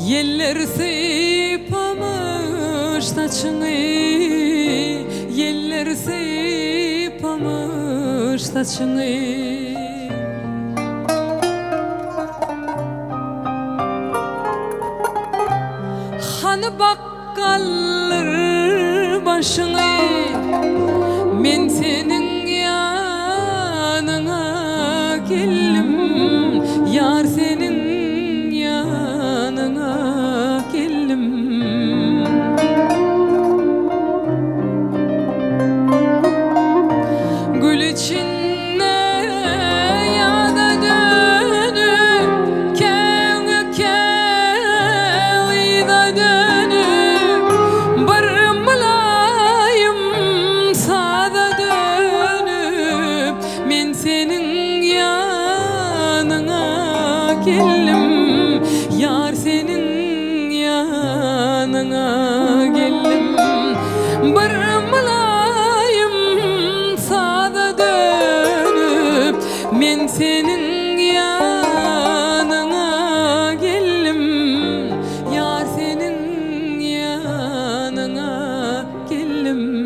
Yeller sıypamış taçını, yeller sıypamış taçını. Hanı bakkallar başını, men senin yanına geldim, yar senin yanına geldim. Gül içinde ya da dönüp kev da dönüp barımlayım sada dönüp men senin yanına geldim, yar senin yanına geldim. Barımlayım sada dönüp men senin yanına geldim, yar senin yanına geldim.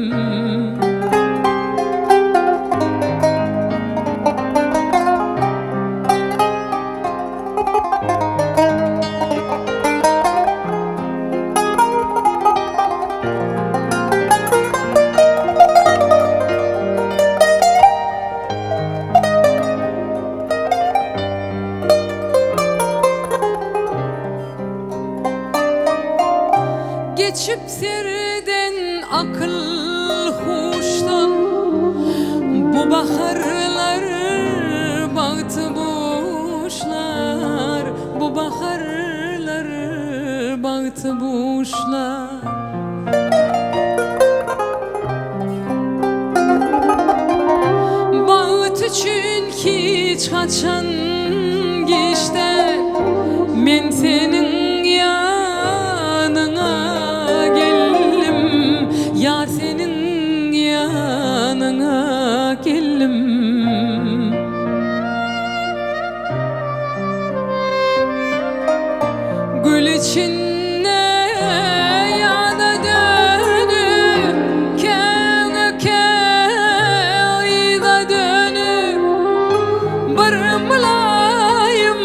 Geçip serden akıl huştan, bu baharlar bahtı boşlar, bu baharlar bahtı boşlar. Baht için hiç kaçan geçti, men senin yanına geldim, yar senin yanına geldim. Gül içinde ya da dönüp kev da dönüp barımlayım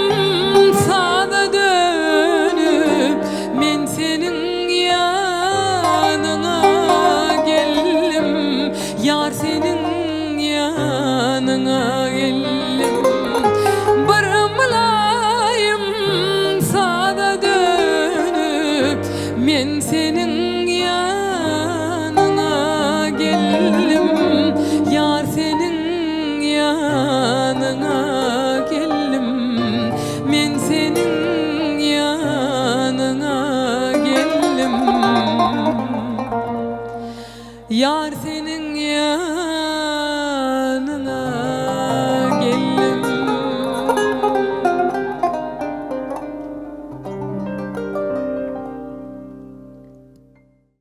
sada dönüp men senin yanına geldim, yar senin yanına geldim. Barımlayım sada dönüp men senin yanına geldim, yar senin yanına geldim. Men senin yanına geldim, yar senin